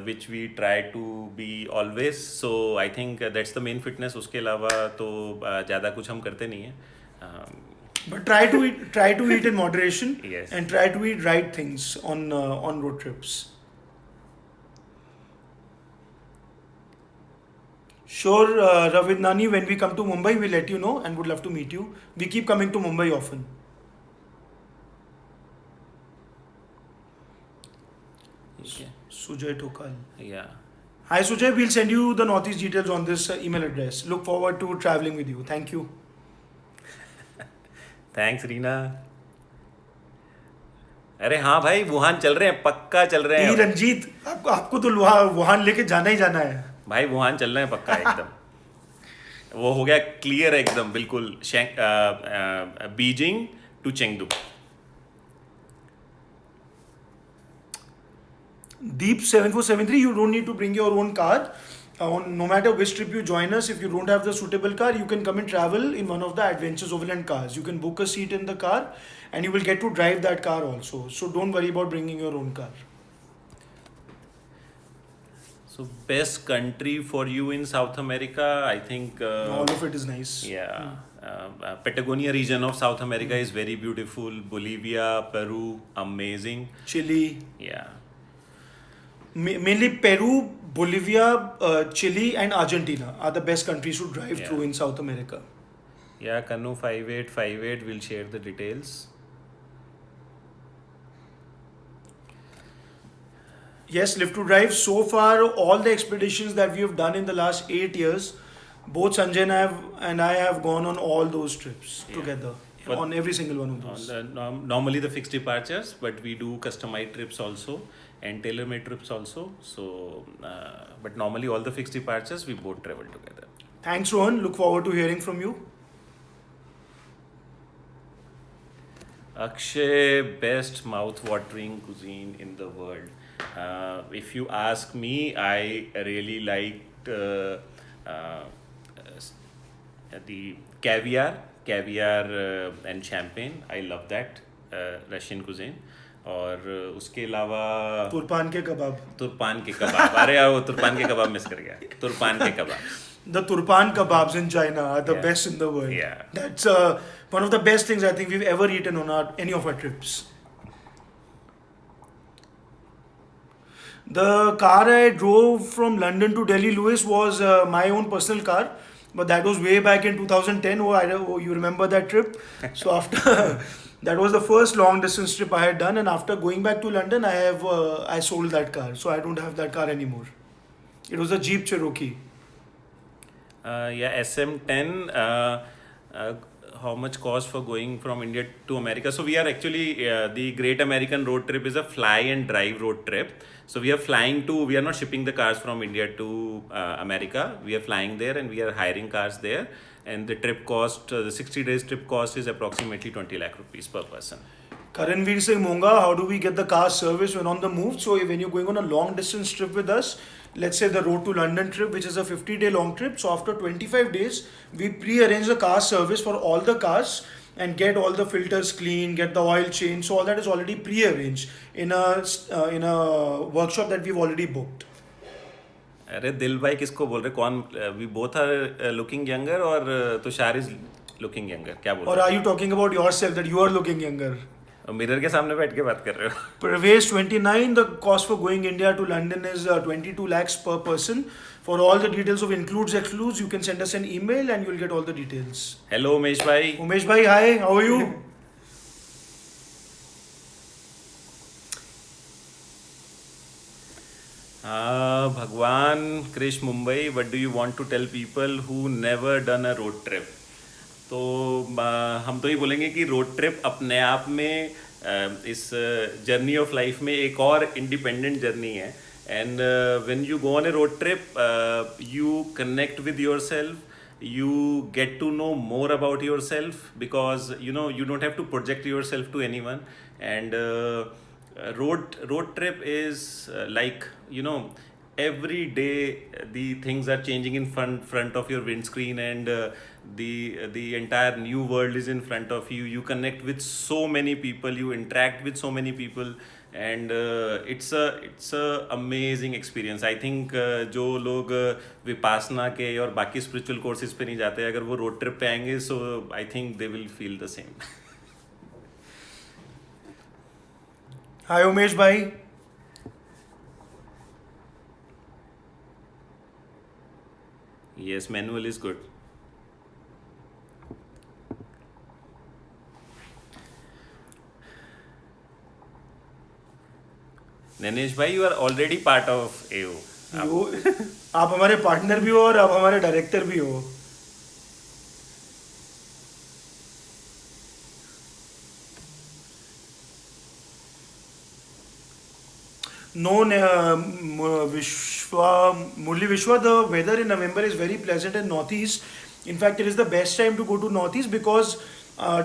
which we try to be always. So I think that's the main fitness. उसके अलावा तो ज़्यादा कुछ हम करते नहीं हैं. But try to eat in moderation. Yes. And try to eat right things on road trips. Sure, Ravidnani, when we come to Mumbai, we'll let you know and would love to meet you. We keep coming to Mumbai often. Okay. Sujay Tokal. Yeah. Hi Sujay, we'll send you the Northeast details on this email address. Look forward to traveling with you. Thank you. Thanks Reena. अरे हाँ भाई, Wuhan चल रहे हैं, पक्का चल रहे हैं. रंजीत, आपको तो वुहान लेके जाना ही जाना है भाई. वुहान चल रहे हैं पक्का एकदम. वो हो गया क्लियर एकदम बिल्कुल. Beijing to Chengdu. Deep 7473, you don't need to bring your own car. No matter which trip you join us, if you don't have the suitable car, you can come and travel in one of the Adventures Overland cars. You can book a seat in the car and you will get to drive that car also. So don't worry about bringing your own car. So best country for you in South America, I think. All of it is nice. Yeah. Patagonia region of South America is very beautiful. Bolivia, Peru, amazing. Chile. Yeah. Mainly Peru, Bolivia, Chile and Argentina are the best countries to drive Yeah. through in South America. Yeah, Kanu 5858 will share the details. Yes, Live to Drive. So far, all the expeditions that we have done in the last 8 years, both Sanjay and I have gone on all those trips Yeah. together. But on every single one of those. Normally the fixed departures, but we do customized trips also and tailor-made trips also. So, but normally all the fixed departures we both travel together. Thanks, Rohan. Look forward to hearing from you. Akshay, best mouth-watering cuisine in the world. If you ask me, I really liked the caviar and champagne. I love that Russian cuisine. और उसके अलावा तुरपान के कबाब. तुरपान के कबाब. अरे यार वो तुरपान के कबाब miss कर गया. तुरपान के कबाब. The Turpan kebabs in China are the Yeah. best in the world. Yeah. That's one of the best things I think we've ever eaten on any of our trips. The car I drove from London to Delhi, Lewis, was my own personal car, but that was way back in 2010. Oh, you remember that trip? So after that was the first long distance trip I had done, and after going back to London, I sold that car, so I don't have that car anymore. It was a Jeep Cherokee. Yeah, SM10. How much cost for going from India to America? So we are actually the Great American Road Trip is a fly and drive road trip. So we are flying to. We are not shipping the cars from India to America. We are flying there and we are hiring cars there. And the trip cost, the 60 days trip cost is approximately 20 lakh rupees per person. Karanveer Singh Monga, how do we get the car service when on the move? So when you're going on a long distance trip with us, let's say the Road to London trip, which is a 50-day long trip. So after 25 days, we pre-arrange the car service for all the cars and get all the filters clean, get the oil changed. So all that is already pre-arranged in a workshop that we've already booked. अरे दिल भाई किसको बोल रहे? कौन? We both are looking younger और Tushar is looking younger. क्या बोल Or रहे are you talking about yourself that you are looking younger? हो? मिरर के सामने बैठ के बात कर रहे हो? Pravesh 29, the cost for going India to London is 22 lakhs per person. For all the details of includes, excludes, you can send us an email and you'll get all the details. Hello Umesh भाई. Umesh bhai, hi, how are you? Bhagwan Krish Mumbai, what do you want to tell people who never done a road trip? तो हम तो ये बोलेंगे कि road trip अपने आप में इस जर्नी ऑफ लाइफ में एक और इंडिपेंडेंट जर्नी है. And when you go on A road trip you connect with your self, you get to know more about yourself because you don't have to project yourself to anyone. And road trip is like every day the things are changing in front of your windscreen, and the entire new world is in front of you. You connect with so many people, you interact with so many people, and it's a amazing experience. I think जो लोग विपासना के और बाकी spiritual courses पे नहीं जाते, अगर वो रोड ट्रिप पे आएंगे, so I think they will feel the same. Hi Umesh bhai. Yes, manual is good. Nainesh भाई, you are already part of AO. आप हमारे पार्टनर भी हो और आप हमारे डायरेक्टर भी हो. No, Murli Vishwa, the weather in November is very pleasant in Northeast. In fact, it is the best time to go to Northeast because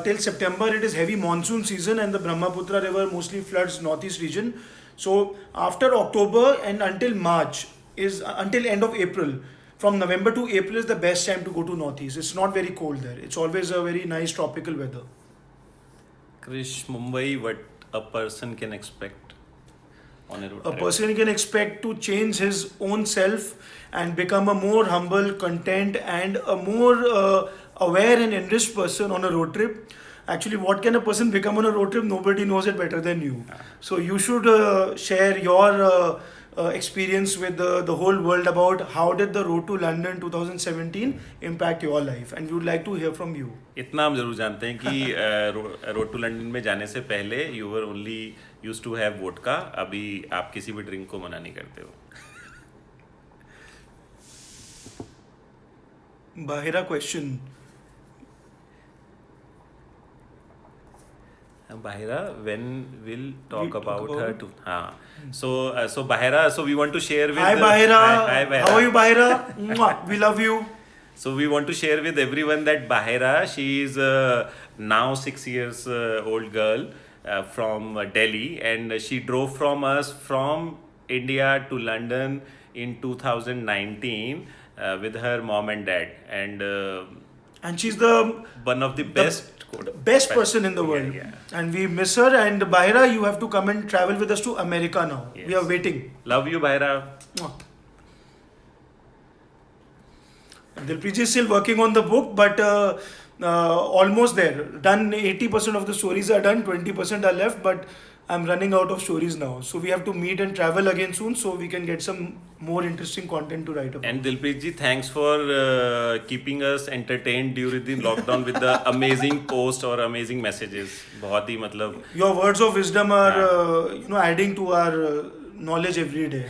till September it is heavy monsoon season and the Brahmaputra river mostly floods Northeast region. So after October and until March is until end of April. From November to April is the best time to go to Northeast. It's not very cold there. It's always a very nice tropical weather. Krish Mumbai, what a person can expect on a road A trip? person can expect to change his own self and become a more humble, content, and a more aware and enriched person on a road trip. Actually, what can a person become on a road trip? Nobody knows it better than you. So you should share your experience with the whole world about how did the Road to London 2017 impact your life, and we would like to hear from you. इतना हम जरूर जानते हैं कि road to London में जाने से पहले you were only used to have vodka. अभी आप किसी भी ड्रिंक को मना नहीं करते हो. Bahira question. Bahira, when we'll talk about her too? So Bahira, so we want to share with Hi Bahira. Hi Bahira. How are you Bahira? Mwah. We love you. So we want to share with everyone that Bahira, she is now 6 years old girl from Delhi, and she drove from us from India to London in 2019 with her mom and dad, and And she's the one of the best quote. Best person in the Yeah, world. yeah. And we miss her. And Bahira, you have to come and travel with us to America now. Yes. We are waiting. Love you, Bhaira. Dilpreet ji is still working on the book, but almost there. Done 80% of the stories are done, 20% are left, but I'm running out of stories now. So we have to meet and travel again soon so we can get some more interesting content to write about. And Dilpreet ji, thanks for keeping us entertained during the lockdown with the amazing posts or amazing messages. बहुत ही मतलब Your words of wisdom are, adding to our knowledge every day.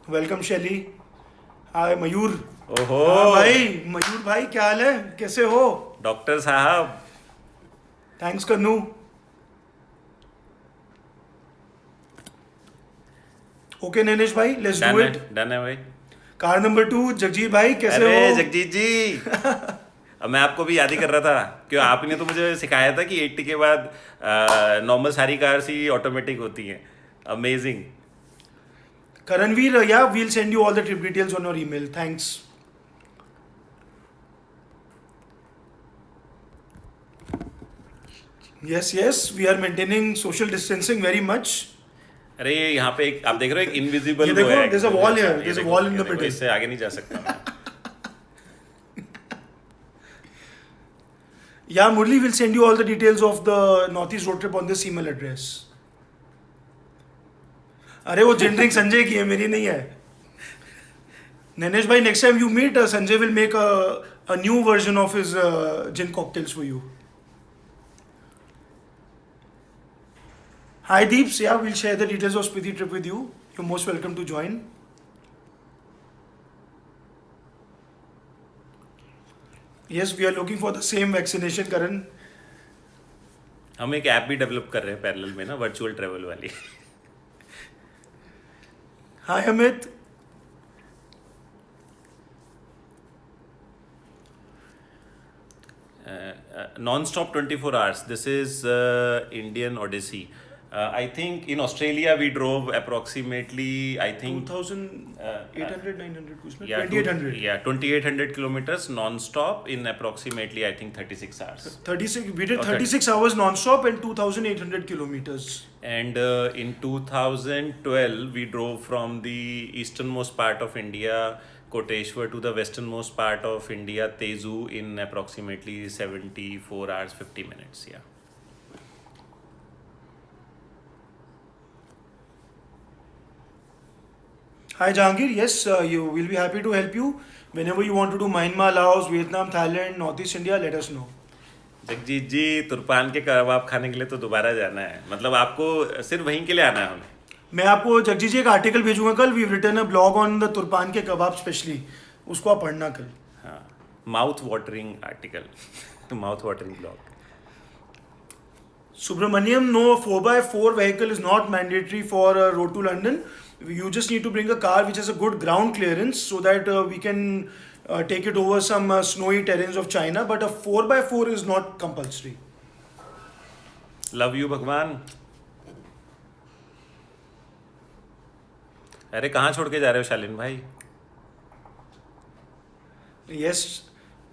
Welcome, Shelly. Hi, Mayur. ओहो हाँ भाई, मयूर भाई क्या हाल है? कैसे हो? डॉक्टर साहब थैंक्स कन्नू. ओके नैनेश भाई, लेट्स डू इट. डन है भाई. कार नंबर 2, जगजीत भाई कैसे अरे हो? जगजीत जी अब मैं आपको भी याद ही कर रहा था क्यों आपने तो मुझे सिखाया था कि 80 के बाद नॉर्मल सारी कार्स ही ऑटोमेटिक होती हैं. Amazing. Karanveer, yeah, we'll send you all the trip details on your email. Thanks. Yes, we are maintaining social distancing very much. अरे यहाँ पे एक आप देख रहे हो एक इनविजिबल ये देखो, there's a wall here. There's a wall in the middle. इससे आगे नहीं जा सकता मैं. Yeah, Murli will send you all the details of the Northeast road trip on this email address. अरे वो जिन ड्रिंक संजय की है, मेरी नहीं है. नैनेश भाई, next time you meet, Sanjay will make a new version of his gin cocktails for you. Hi Deeps, yeah, we'll share the details of Spiti trip with you. You're most welcome to join. Yes, we are looking for the same vaccination, Karan. हम एक app भी develop कर रहे हैं parallel में ना, virtual travel वाली. Hi Amit. Non-stop 24 hours. This is Indian Odyssey. I think in Australia we drove approximately, I think 2,800, 900, कुछ में? yeah, 2,800. Yeah, 2,800 kilometers non-stop in approximately I think 36 hours. 36. We did Okay. 36 hours non-stop and 2,800 kilometers. And in 2012 we drove from the easternmost part of India, Koteshwar, to the westernmost part of India, Tezu, in approximately 74 hours 50 minutes. Yeah. Hi Jahangir, yes, you will be happy to help you. Whenever you want to do Myanmar, Laos, Vietnam, Thailand, Northeast India, let us know. Jagjit जी, तुरपान के कबाब खाने के लिए तो दोबारा जाना है. मतलब आपको सिर्फ वहीं के लिए आना है हमें. मैं आपको जगजीत जी एक आर्टिकल भेजूंगा कल. We written a blog on the Turpan के कबाब स्पेशली. उसको आप पढ़ना कल. हाँ, mouth watering article. Mouth watering blog. Subramaniam, no, 4x4 vehicle is not mandatory for road to London. You just need to bring a car which has a good ground clearance so that we can take it over some snowy terrains of China. But a 4x4 is not compulsory. Love you भगवान. अरे कहाँ छोड़ के जा रहे हो शालिन भाई? Yes,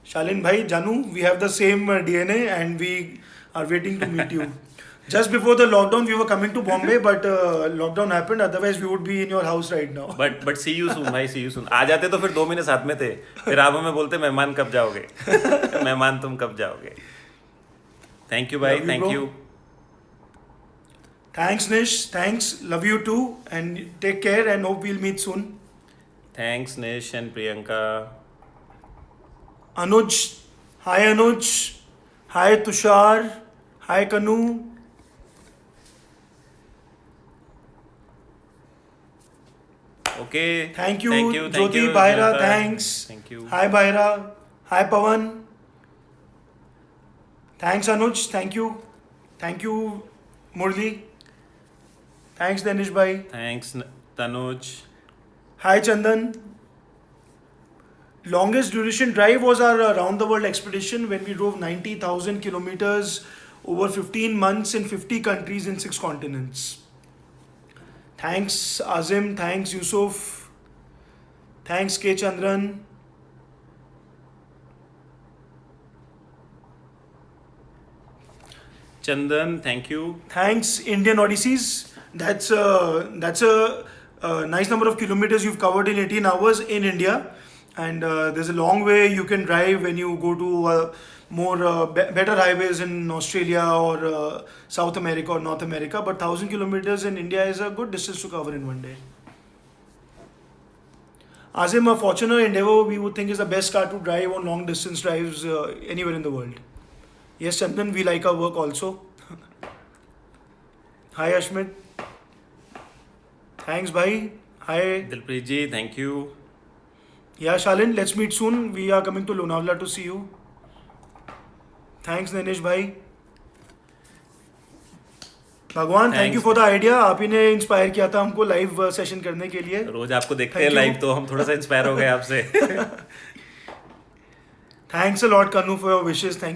Shalin bhai, Janu, we have the same DNA and we are waiting to meet you. Just before the lockdown, we were coming to Bombay, but lockdown happened. Otherwise, we would be in your house right now. But see you soon भाई, see you सून. आ जाते तो फिर 2 महीने साथ में थे. फिर आप हमें बोलते मेहमान कब जाओगे? मेहमान तुम कब जाओगे? थैंक यू भाई, thank you. Thanks, Nish. Thanks. Love you too. And take care and hope we'll meet soon. Thanks निश and Priyanka. Anuj. Hi, Anuj. Hi, Tushar. Hi, Kanu. Okay. Thank you, thank you, Jyoti, you, Bhaira. Jyota. Thanks. Thank you. Hi, Bhaira. Hi, Pawan. Thanks, Anuj. Thank you. Thank you, Murli. Thanks, Danish bhai. Thanks Tanuj. Hi, Chandan. Longest duration drive was our round the world expedition when we drove 90,000 kilometers over 15 months in 50 countries in 6 continents. Thanks, Azim. Thanks, Yusuf. Thanks, K. Chandran. Chandan, thank you. Thanks, Indian Odysseys. That's a nice number of kilometers you've covered in 18 hours in India, and there's a long way you can drive when you go to better highways in Australia or South America or North America. But 1,000 kilometers in India is a good distance to cover in one day. Azim, a Fortuner Endeavour we would think is the best car to drive on long distance drives anywhere in the world. Yes, Chandan, we like our work also. Hi, Ashmit. Thanks, bhai. Hi. Dilpreet ji, thank you. Yeah, Shalin, let's meet soon. We are coming to Lonavala to see you. Thanks, Nanesh bhai. भगवान, thank you for the idea. आप ही ने inspire किया था हमको live session करने के लिए. रोज आपको देखते हैं लाइव, तो हम थोड़ा सा इंस्पायर हो गए आपसे. Thanks a lot Kannu for your wishes. Thank